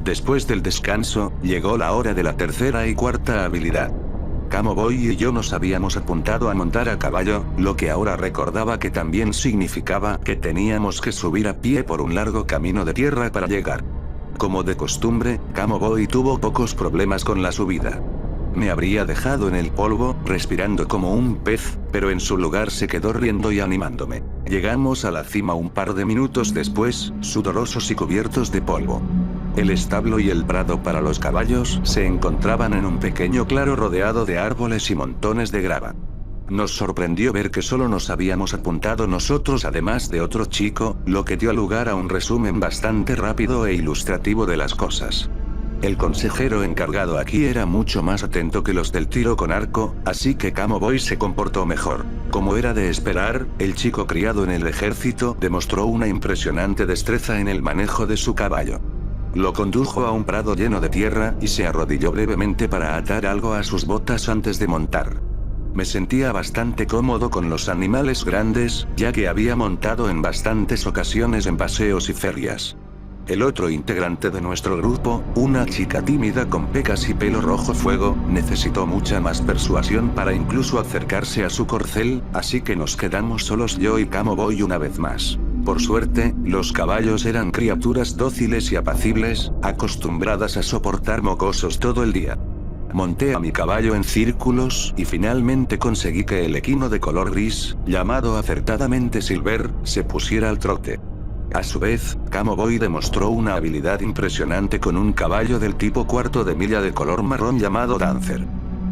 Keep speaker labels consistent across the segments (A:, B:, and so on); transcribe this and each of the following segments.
A: Después del descanso, llegó la hora de la tercera y cuarta habilidad. Camo Boy y yo nos habíamos apuntado a montar a caballo, lo que ahora recordaba que también significaba que teníamos que subir a pie por un largo camino de tierra para llegar. Como de costumbre, Camo Boy tuvo pocos problemas con la subida. Me habría dejado en el polvo, respirando como un pez, pero en su lugar se quedó riendo y animándome. Llegamos a la cima un par de minutos después, sudorosos y cubiertos de polvo. El establo y el prado para los caballos se encontraban en un pequeño claro rodeado de árboles y montones de grava. Nos sorprendió ver que solo nos habíamos apuntado nosotros además de otro chico, lo que dio lugar a un resumen bastante rápido e ilustrativo de las cosas. El consejero encargado aquí era mucho más atento que los del tiro con arco, así que Camo Boy se comportó mejor. Como era de esperar, el chico criado en el ejército demostró una impresionante destreza en el manejo de su caballo. Lo condujo a un prado lleno de tierra y se arrodilló brevemente para atar algo a sus botas antes de montar. Me sentía bastante cómodo con los animales grandes, ya que había montado en bastantes ocasiones en paseos y ferias. El otro integrante de nuestro grupo, una chica tímida con pecas y pelo rojo fuego, necesitó mucha más persuasión para incluso acercarse a su corcel, así que nos quedamos solos yo y Camo Boy una vez más. Por suerte, los caballos eran criaturas dóciles y apacibles, acostumbradas a soportar mocosos todo el día. Monté a mi caballo en círculos y finalmente conseguí que el equino de color gris, llamado acertadamente Silver, se pusiera al trote. A su vez, Camo Boy demostró una habilidad impresionante con un caballo del tipo cuarto de milla de color marrón llamado Dancer.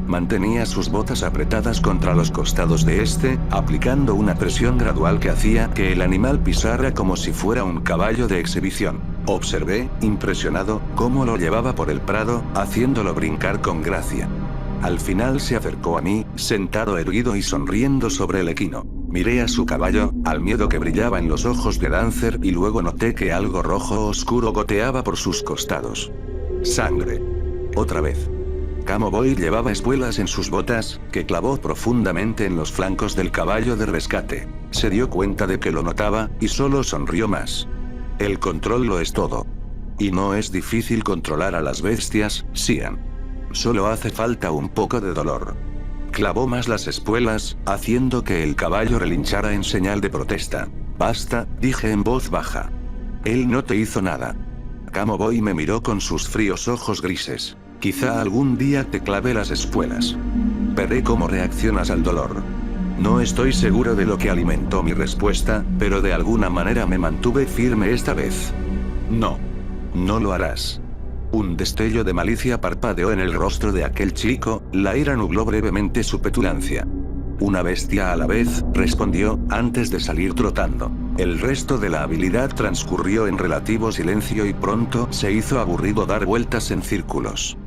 A: Mantenía sus botas apretadas contra los costados de este, aplicando una presión gradual que hacía que el animal pisara como si fuera un caballo de exhibición. Observé, impresionado, cómo lo llevaba por el prado, haciéndolo brincar con gracia. Al final se acercó a mí, sentado erguido y sonriendo sobre el equino. Miré a su caballo, al miedo que brillaba en los ojos de Dancer y luego noté que algo rojo oscuro goteaba por sus costados. Sangre. Otra vez. Camo Boy llevaba espuelas en sus botas, que clavó profundamente en los flancos del caballo de rescate. Se dio cuenta de que lo notaba, y solo sonrió más. El control lo es todo. Y no es difícil controlar a las bestias, Sian. Solo hace falta un poco de dolor. Clavó más las espuelas, haciendo que el caballo relinchara en señal de protesta. Basta, dije en voz baja. Él no te hizo nada. Camo Boy me miró con sus fríos ojos grises. Quizá algún día te clave las espuelas. Veré cómo reaccionas al dolor. No estoy seguro de lo que alimentó mi respuesta, pero de alguna manera me mantuve firme esta vez. No. No lo harás. Un destello de malicia parpadeó en el rostro de aquel chico, la ira nubló brevemente su petulancia. Una bestia a la vez, respondió, antes de salir trotando. El resto de la habilidad transcurrió en relativo silencio y pronto se hizo aburrido dar vueltas en círculos.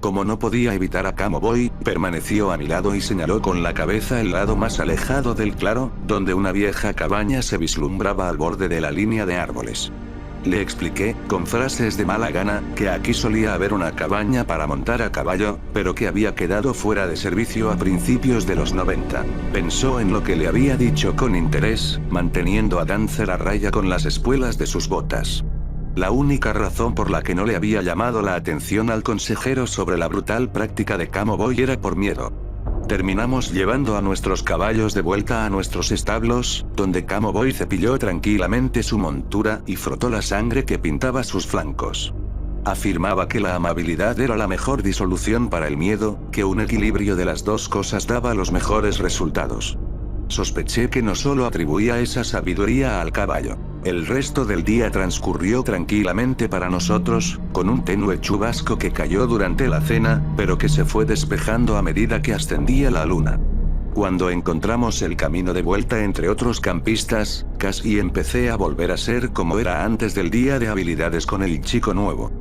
A: Como no podía evitar a Camo Boy, permaneció a mi lado y señaló con la cabeza el lado más alejado del claro, donde una vieja cabaña se vislumbraba al borde de la línea de árboles. Le expliqué, con frases de mala gana, que aquí solía haber una cabaña para montar a caballo, pero que había quedado fuera de servicio a principios de los 90. Pensó en lo que le había dicho con interés, manteniendo a Dancer a raya con las espuelas de sus botas. La única razón por la que no le había llamado la atención al consejero sobre la brutal práctica de Camo Boy era por miedo. Terminamos llevando a nuestros caballos de vuelta a nuestros establos, donde Camo Boy cepilló tranquilamente su montura y frotó la sangre que pintaba sus flancos. Afirmaba que la amabilidad era la mejor disolución para el miedo, que un equilibrio de las dos cosas daba los mejores resultados. Sospeché que no solo atribuía esa sabiduría al caballo. El resto del día transcurrió tranquilamente para nosotros, con un tenue chubasco que cayó durante la cena, pero que se fue despejando a medida que ascendía la luna. Cuando encontramos el camino de vuelta entre otros campistas, casi empecé a volver a ser como era antes del día de habilidades con el chico nuevo.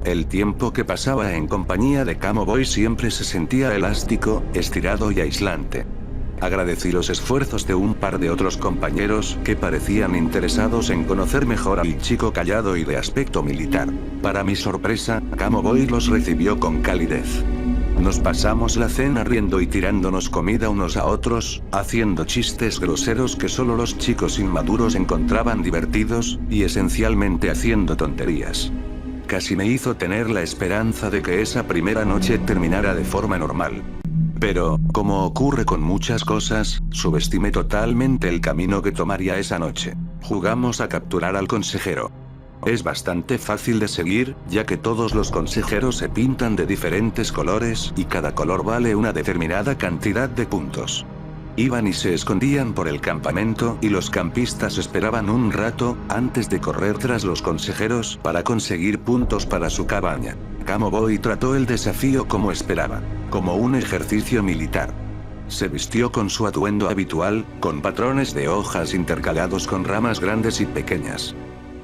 A: El tiempo que pasaba en compañía de Camo Boy siempre se sentía elástico, estirado y aislante. Agradecí los esfuerzos de un par de otros compañeros que parecían interesados en conocer mejor al chico callado y de aspecto militar. Para mi sorpresa, Camo Boy los recibió con calidez. Nos pasamos la cena riendo y tirándonos comida unos a otros, haciendo chistes groseros que solo los chicos inmaduros encontraban divertidos, y esencialmente haciendo tonterías. casi me hizo tener la esperanza de que esa primera noche terminara de forma normal. Pero, como ocurre con muchas cosas, subestimé totalmente el camino que tomaría esa noche. Jugamos a capturar al consejero. Es bastante fácil de seguir, ya que todos los consejeros se pintan de diferentes colores y cada color vale una determinada cantidad de puntos. Iban y se escondían por el campamento y los campistas esperaban un rato, antes de correr tras los consejeros para conseguir puntos para su cabaña. Camo Boy trató el desafío como esperaba, como un ejercicio militar. Se vistió con su atuendo habitual, con patrones de hojas intercalados con ramas grandes y pequeñas.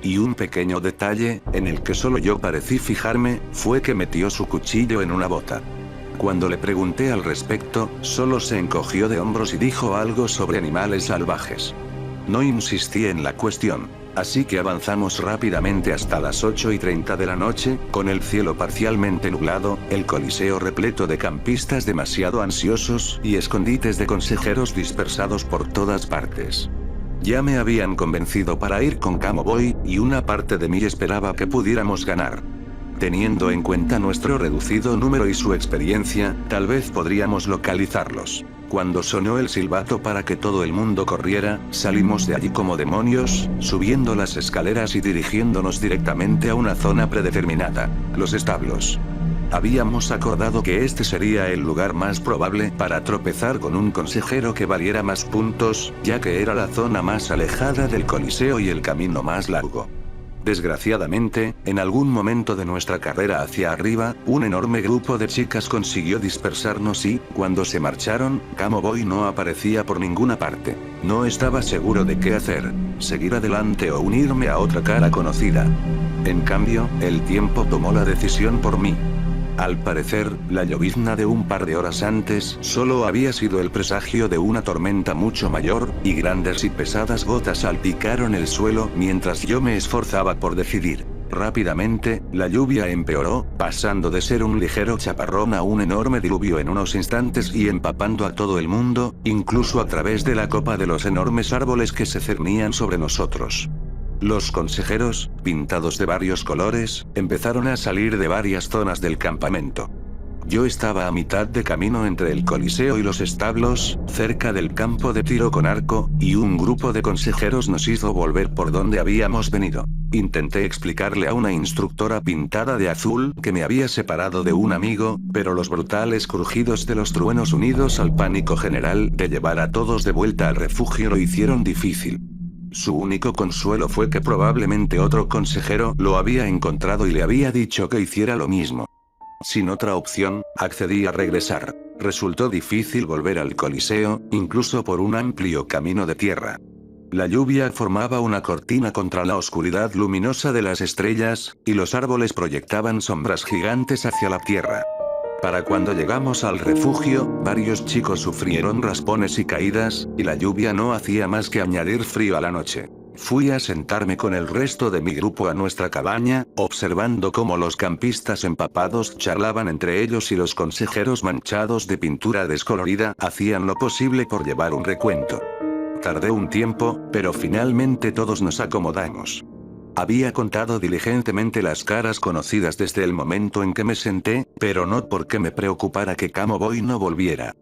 A: Y un pequeño detalle, en el que solo yo parecí fijarme, fue que metió su cuchillo en una bota. Cuando le pregunté al respecto, solo se encogió de hombros y dijo algo sobre animales salvajes. No insistí en la cuestión, así que avanzamos rápidamente hasta las 8:30 de la noche, con el cielo parcialmente nublado, el coliseo repleto de campistas demasiado ansiosos y escondites de consejeros dispersados por todas partes. Ya me habían convencido para ir con Camo Boy, y una parte de mí esperaba que pudiéramos ganar. Teniendo en cuenta nuestro reducido número y su experiencia, tal vez podríamos localizarlos. Cuando sonó el silbato para que todo el mundo corriera, salimos de allí como demonios, subiendo las escaleras y dirigiéndonos directamente a una zona predeterminada, los establos. Habíamos acordado que este sería el lugar más probable para tropezar con un consejero que valiera más puntos, ya que era la zona más alejada del coliseo y el camino más largo. Desgraciadamente, en algún momento de nuestra carrera hacia arriba, un enorme grupo de chicas consiguió dispersarnos y, cuando se marcharon, Camo Boy no aparecía por ninguna parte. No estaba seguro de qué hacer, seguir adelante o unirme a otra cara conocida. En cambio, el tiempo tomó la decisión por mí. Al parecer, la llovizna de un par de horas antes solo había sido el presagio de una tormenta mucho mayor, y grandes y pesadas gotas salpicaron el suelo mientras yo me esforzaba por decidir. Rápidamente, la lluvia empeoró, pasando de ser un ligero chaparrón a un enorme diluvio en unos instantes y empapando a todo el mundo, incluso a través de la copa de los enormes árboles que se cernían sobre nosotros. Los consejeros, pintados de varios colores, empezaron a salir de varias zonas del campamento. Yo estaba a mitad de camino entre el coliseo y los establos, cerca del campo de tiro con arco, y un grupo de consejeros nos hizo volver por donde habíamos venido. Intenté explicarle a una instructora pintada de azul que me había separado de un amigo, pero los brutales crujidos de los truenos unidos al pánico general de llevar a todos de vuelta al refugio lo hicieron difícil. Su único consuelo fue que probablemente otro consejero lo había encontrado y le había dicho que hiciera lo mismo. Sin otra opción, accedí a regresar. Resultó difícil volver al coliseo, incluso por un amplio camino de tierra. La lluvia formaba una cortina contra la oscuridad luminosa de las estrellas, y los árboles proyectaban sombras gigantes hacia la tierra. Para cuando llegamos al refugio, varios chicos sufrieron raspones y caídas, y la lluvia no hacía más que añadir frío a la noche. Fui a sentarme con el resto de mi grupo a nuestra cabaña, observando cómo los campistas empapados charlaban entre ellos y los consejeros manchados de pintura descolorida hacían lo posible por llevar un recuento. Tardé un tiempo, pero finalmente todos nos acomodamos. Había contado diligentemente las caras conocidas desde el momento en que me senté, pero no porque me preocupara que Camo Boy no volviera.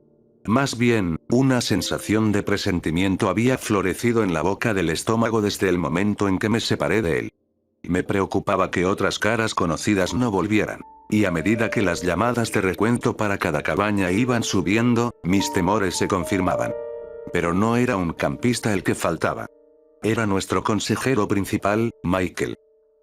A: Más bien, una sensación de presentimiento había florecido en la boca del estómago desde el momento en que me separé de él. Me preocupaba que otras caras conocidas no volvieran. Y a medida que las llamadas de recuento para cada cabaña iban subiendo, mis temores se confirmaban. Pero no era un campista el que faltaba. Era nuestro consejero principal, Michael.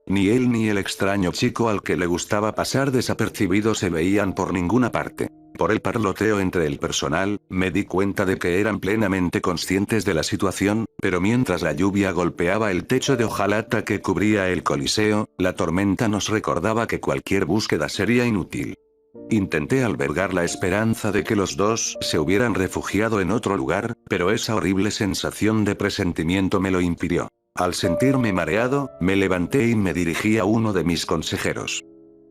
A: Ni él ni el extraño chico al que le gustaba pasar desapercibido se veían por ninguna parte. Por el parloteo entre el personal, me di cuenta de que eran plenamente conscientes de la situación, pero mientras la lluvia golpeaba el techo de hojalata que cubría el coliseo, la tormenta nos recordaba que cualquier búsqueda sería inútil. Intenté albergar la esperanza de que los dos se hubieran refugiado en otro lugar, pero esa horrible sensación de presentimiento me lo impidió. Al sentirme mareado, me levanté y me dirigí a uno de mis consejeros.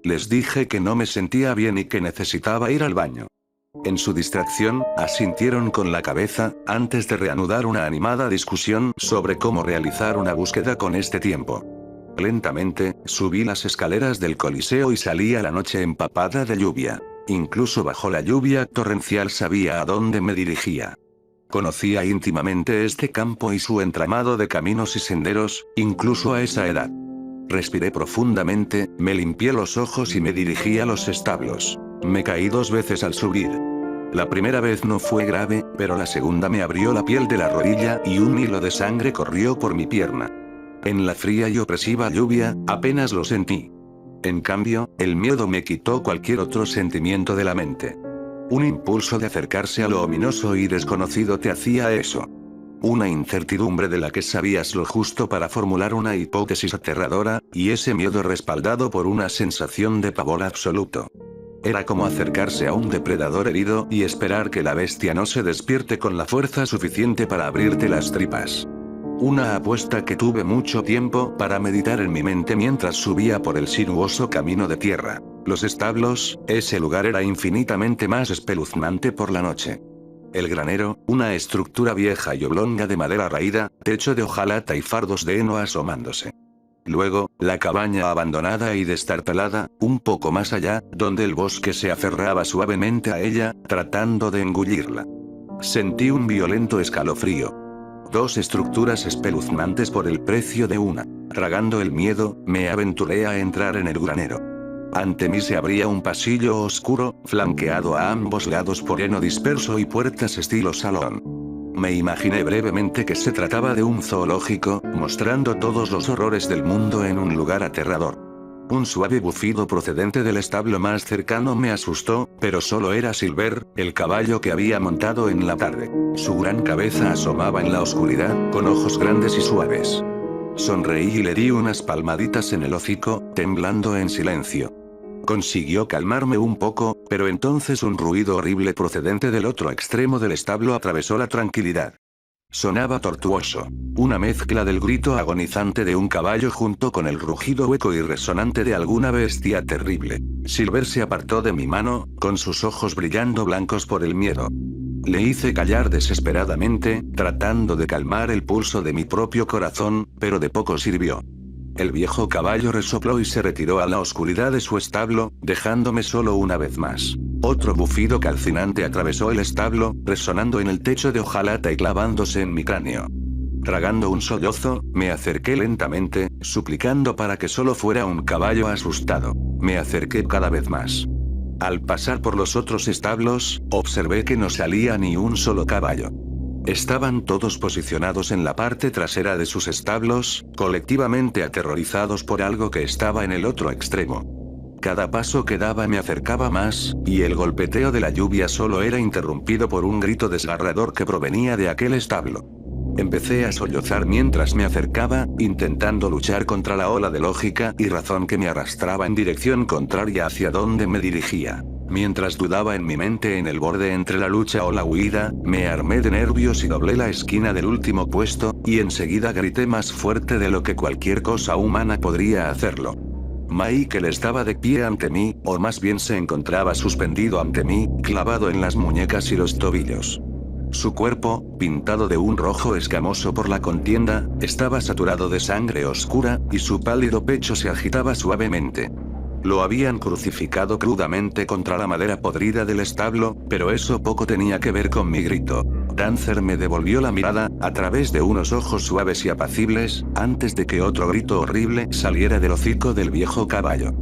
A: Les dije que no me sentía bien y que necesitaba ir al baño. En su distracción, asintieron con la cabeza, antes de reanudar una animada discusión sobre cómo realizar una búsqueda con este tiempo. Lentamente, subí las escaleras del Coliseo y salí a la noche empapada de lluvia. Incluso bajo la lluvia torrencial sabía a dónde me dirigía. Conocía íntimamente este campo y su entramado de caminos y senderos, incluso a esa edad. Respiré profundamente, me limpié los ojos y me dirigí a los establos. Me caí 2 veces al subir. La primera vez no fue grave, pero la segunda me abrió la piel de la rodilla y un hilo de sangre corrió por mi pierna. En la fría y opresiva lluvia, apenas lo sentí. En cambio, el miedo me quitó cualquier otro sentimiento de la mente. Un impulso de acercarse a lo ominoso y desconocido te hacía eso. Una incertidumbre de la que sabías lo justo para formular una hipótesis aterradora, y ese miedo respaldado por una sensación de pavor absoluto. Era como acercarse a un depredador herido y esperar que la bestia no se despierte con la fuerza suficiente para abrirte las tripas. Una apuesta que tuve mucho tiempo para meditar en mi mente mientras subía por el sinuoso camino de tierra. Los establos, ese lugar era infinitamente más espeluznante por la noche. El granero, una estructura vieja y oblonga de madera raída, techo de hojalata y fardos de heno asomándose. Luego, la cabaña abandonada y destartalada, un poco más allá, donde el bosque se aferraba suavemente a ella, tratando de engullirla. Sentí un violento escalofrío. 2 estructuras espeluznantes por el precio de una. Tragando el miedo, me aventuré a entrar en el granero. Ante mí se abría un pasillo oscuro, flanqueado a ambos lados por heno disperso y puertas estilo salón. Me imaginé brevemente que se trataba de un zoológico, mostrando todos los horrores del mundo en un lugar aterrador. Un suave bufido procedente del establo más cercano me asustó, pero solo era Silver, el caballo que había montado en la tarde. Su gran cabeza asomaba en la oscuridad, con ojos grandes y suaves. Sonreí y le di unas palmaditas en el hocico, temblando en silencio. Consiguió calmarme un poco, pero entonces un ruido horrible procedente del otro extremo del establo atravesó la tranquilidad. Sonaba tortuoso. Una mezcla del grito agonizante de un caballo junto con el rugido hueco y resonante de alguna bestia terrible. Silver se apartó de mi mano, con sus ojos brillando blancos por el miedo. Le hice callar desesperadamente, tratando de calmar el pulso de mi propio corazón, pero de poco sirvió. El viejo caballo resopló y se retiró a la oscuridad de su establo, dejándome solo una vez más. Otro bufido calcinante atravesó el establo, resonando en el techo de hojalata y clavándose en mi cráneo. Tragando un sollozo, me acerqué lentamente, suplicando para que solo fuera un caballo asustado. Me acerqué cada vez más. Al pasar por los otros establos, observé que no salía ni un solo caballo. Estaban todos posicionados en la parte trasera de sus establos, colectivamente aterrorizados por algo que estaba en el otro extremo. Cada paso que daba me acercaba más, y el golpeteo de la lluvia solo era interrumpido por un grito desgarrador que provenía de aquel establo. Empecé a sollozar mientras me acercaba, intentando luchar contra la ola de lógica y razón que me arrastraba en dirección contraria hacia donde me dirigía. Mientras dudaba en mi mente en el borde entre la lucha o la huida, me armé de nervios y doblé la esquina del último puesto, y enseguida grité más fuerte de lo que cualquier cosa humana podría hacerlo. Michael estaba de pie ante mí, o más bien se encontraba suspendido ante mí, clavado en las muñecas y los tobillos. Su cuerpo, pintado de un rojo escamoso por la contienda, estaba saturado de sangre oscura, y su pálido pecho se agitaba suavemente. Lo habían crucificado crudamente contra la madera podrida del establo, pero eso poco tenía que ver con mi grito. Dancer me devolvió la mirada, a través de unos ojos suaves y apacibles, antes de que otro grito horrible saliera del hocico del viejo caballo.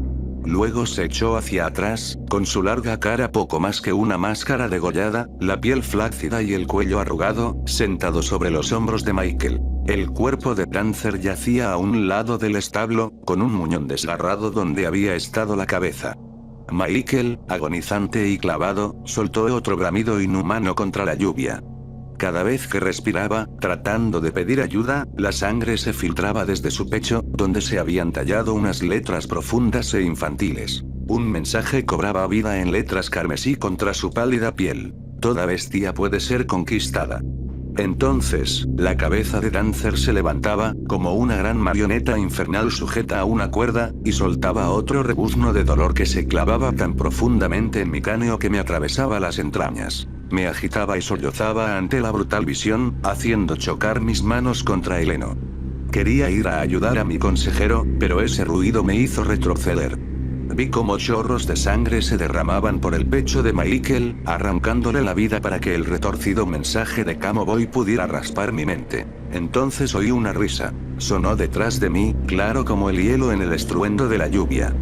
A: Luego se echó hacia atrás, con su larga cara poco más que una máscara degollada, la piel flácida y el cuello arrugado, sentado sobre los hombros de Michael. El cuerpo de Dancer yacía a un lado del establo, con un muñón desgarrado donde había estado la cabeza. Michael, agonizante y clavado, soltó otro bramido inhumano contra la lluvia. Cada vez que respiraba, tratando de pedir ayuda, la sangre se filtraba desde su pecho, donde se habían tallado unas letras profundas e infantiles. Un mensaje cobraba vida en letras carmesí contra su pálida piel. Toda bestia puede ser conquistada. Entonces, la cabeza de Dancer se levantaba, como una gran marioneta infernal sujeta a una cuerda, y soltaba otro rebuzno de dolor que se clavaba tan profundamente en mi cráneo que me atravesaba las entrañas. Me agitaba y sollozaba ante la brutal visión, haciendo chocar mis manos contra el heno. Quería ir a ayudar a mi consejero, pero ese ruido me hizo retroceder. Vi cómo chorros de sangre se derramaban por el pecho de Michael, arrancándole la vida para que el retorcido mensaje de Camo Boy pudiera raspar mi mente. Entonces oí una risa. Sonó detrás de mí, claro como el hielo en el estruendo de la lluvia.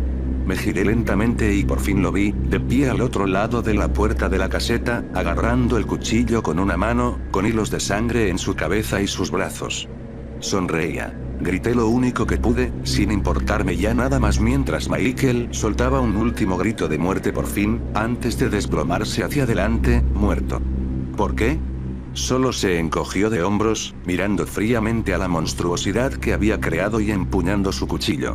A: Me giré lentamente y por fin lo vi, de pie al otro lado de la puerta de la caseta, agarrando el cuchillo con una mano, con hilos de sangre en su cabeza y sus brazos. Sonreía. Grité lo único que pude, sin importarme ya nada más mientras Michael soltaba un último grito de muerte por fin, antes de desplomarse hacia adelante, muerto. ¿Por qué? Solo se encogió de hombros, mirando fríamente a la monstruosidad que había creado y empuñando su cuchillo.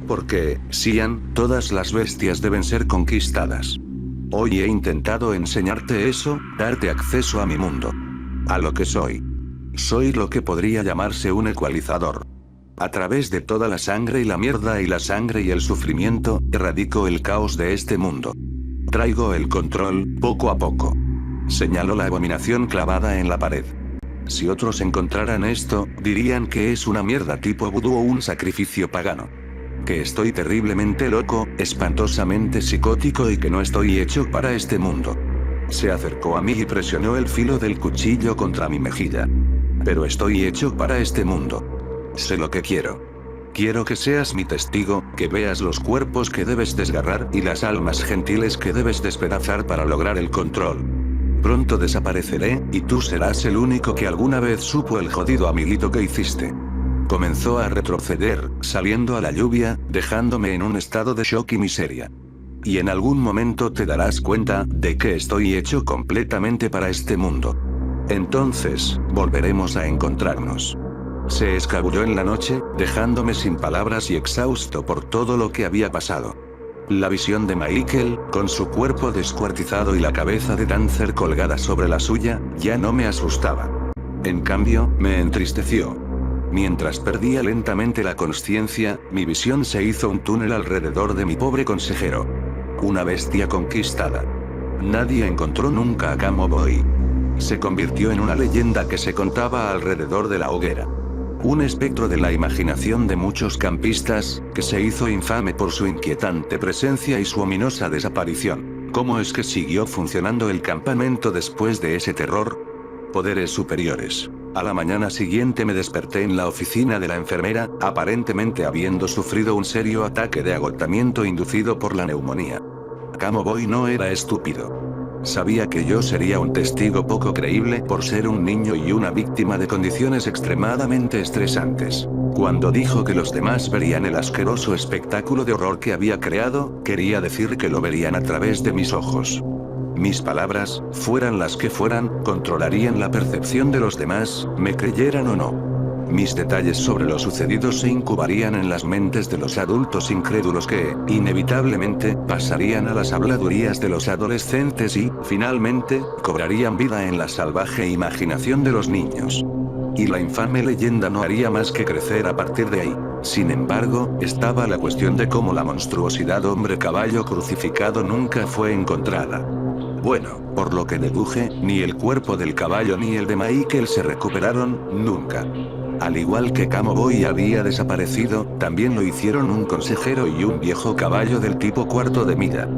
A: Porque, Cian, todas las bestias deben ser conquistadas. Hoy he intentado enseñarte eso, darte acceso a mi mundo. A lo que soy. Soy lo que podría llamarse un ecualizador. A través de toda la sangre y la mierda y la sangre y el sufrimiento, erradico el caos de este mundo. Traigo el control, poco a poco. Señaló la abominación clavada en la pared. Si otros encontraran esto, dirían que es una mierda tipo vudú o un sacrificio pagano. Que estoy terriblemente loco, espantosamente psicótico y que no estoy hecho para este mundo. Se acercó a mí y presionó el filo del cuchillo contra mi mejilla. Pero estoy hecho para este mundo. Sé lo que quiero. Quiero que seas mi testigo, que veas los cuerpos que debes desgarrar y las almas gentiles que debes despedazar para lograr el control. Pronto desapareceré, y tú serás el único que alguna vez supo el jodido amiguito que hiciste. Comenzó a retroceder, saliendo a la lluvia, dejándome en un estado de shock y miseria. Y en algún momento te darás cuenta de que estoy hecho completamente para este mundo. Entonces, volveremos a encontrarnos. Se escabulló en la noche, dejándome sin palabras y exhausto por todo lo que había pasado. La visión de Michael, con su cuerpo descuartizado y la cabeza de Dancer colgada sobre la suya, ya no me asustaba. En cambio, me entristeció. Mientras perdía lentamente la consciencia, mi visión se hizo un túnel alrededor de mi pobre consejero. Una bestia conquistada. Nadie encontró nunca a Camo Boy. Se convirtió en una leyenda que se contaba alrededor de la hoguera. Un espectro de la imaginación de muchos campistas, que se hizo infame por su inquietante presencia y su ominosa desaparición. ¿Cómo es que siguió funcionando el campamento después de ese terror? Poderes superiores. A la mañana siguiente me desperté en la oficina de la enfermera, aparentemente habiendo sufrido un serio ataque de agotamiento inducido por la neumonía. Camo Boy no era estúpido. Sabía que yo sería un testigo poco creíble por ser un niño y una víctima de condiciones extremadamente estresantes. Cuando dijo que los demás verían el asqueroso espectáculo de horror que había creado, quería decir que lo verían a través de mis ojos. Mis palabras, fueran las que fueran, controlarían la percepción de los demás, me creyeran o no. Mis detalles sobre lo sucedido se incubarían en las mentes de los adultos incrédulos que, inevitablemente, pasarían a las habladurías de los adolescentes y, finalmente, cobrarían vida en la salvaje imaginación de los niños. Y la infame leyenda no haría más que crecer a partir de ahí. Sin embargo, estaba la cuestión de cómo la monstruosidad hombre-caballo crucificado nunca fue encontrada. Bueno, por lo que deduje, ni el cuerpo del caballo ni el de Michael se recuperaron, nunca. Al igual que Camo Boy había desaparecido, también lo hicieron un consejero y un viejo caballo del tipo cuarto de milla.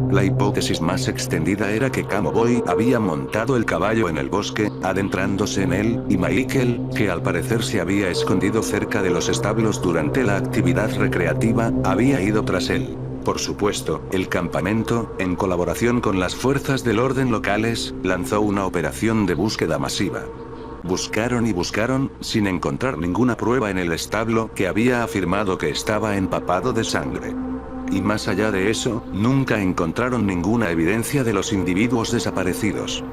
A: La hipótesis más extendida era que Camo Boy había montado el caballo en el bosque, adentrándose en él, y Michael, que al parecer se había escondido cerca de los establos durante la actividad recreativa, había ido tras él. Por supuesto, el campamento, en colaboración con las fuerzas del orden locales, lanzó una operación de búsqueda masiva. Buscaron y buscaron, sin encontrar ninguna prueba en el establo que había afirmado que estaba empapado de sangre. Y más allá de eso, nunca encontraron ninguna evidencia de los individuos desaparecidos.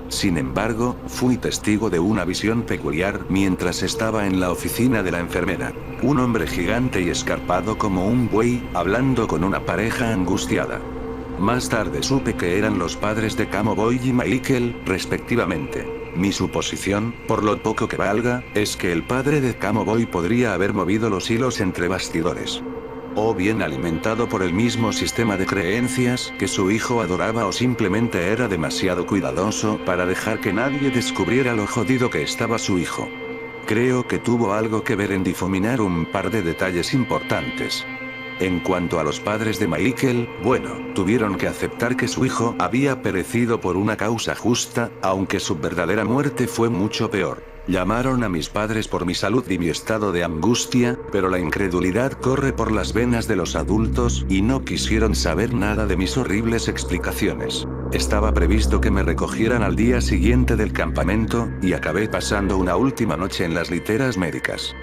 A: Sin embargo, fui testigo de una visión peculiar mientras estaba en la oficina de la enfermera. Un hombre gigante y escarpado como un buey, hablando con una pareja angustiada. Más tarde supe que eran los padres de Camo Boy y Michael, respectivamente. Mi suposición, por lo poco que valga, es que el padre de Camo Boy podría haber movido los hilos entre bastidores. O bien alimentado por el mismo sistema de creencias que su hijo adoraba o simplemente era demasiado cuidadoso para dejar que nadie descubriera lo jodido que estaba su hijo. Creo que tuvo algo que ver en difuminar un par de detalles importantes. En cuanto a los padres de Michael, bueno, tuvieron que aceptar que su hijo había perecido por una causa justa, aunque su verdadera muerte fue mucho peor. Llamaron a mis padres por mi salud y mi estado de angustia, pero la incredulidad corre por las venas de los adultos y no quisieron saber nada de mis horribles explicaciones. Estaba previsto que me recogieran al día siguiente del campamento, y acabé pasando una última noche en las literas médicas.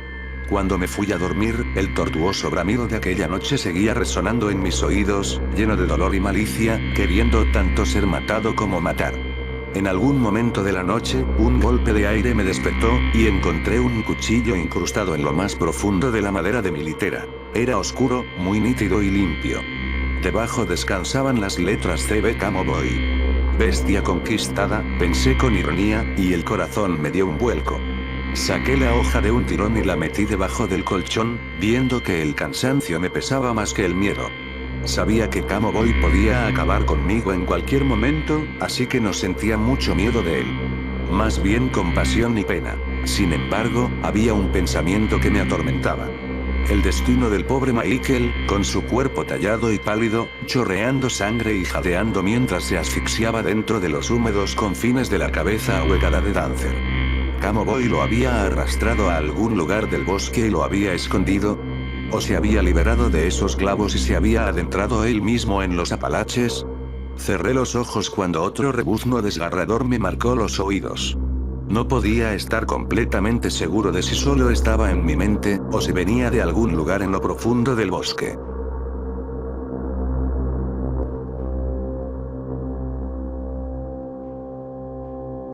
A: Cuando me fui a dormir, el tortuoso bramido de aquella noche seguía resonando en mis oídos, lleno de dolor y malicia, queriendo tanto ser matado como matar. En algún momento de la noche, un golpe de aire me despertó, y encontré un cuchillo incrustado en lo más profundo de la madera de mi litera. Era oscuro, muy nítido y limpio. Debajo descansaban las letras CB Cowboy. Bestia conquistada, pensé con ironía, y el corazón me dio un vuelco. Saqué la hoja de un tirón y la metí debajo del colchón, viendo que el cansancio me pesaba más que el miedo. Sabía que Cowboy podía acabar conmigo en cualquier momento, así que no sentía mucho miedo de él. Más bien compasión y pena. Sin embargo, había un pensamiento que me atormentaba. El destino del pobre Michael, con su cuerpo tallado y pálido, chorreando sangre y jadeando mientras se asfixiaba dentro de los húmedos confines de la cabeza ahuecada de Dancer. ¿Cowboy lo había arrastrado a algún lugar del bosque y lo había escondido? ¿O se había liberado de esos clavos y se había adentrado él mismo en los Apalaches? Cerré los ojos cuando otro rebuzno desgarrador me marcó los oídos. No podía estar completamente seguro de si solo estaba en mi mente, o si venía de algún lugar en lo profundo del bosque.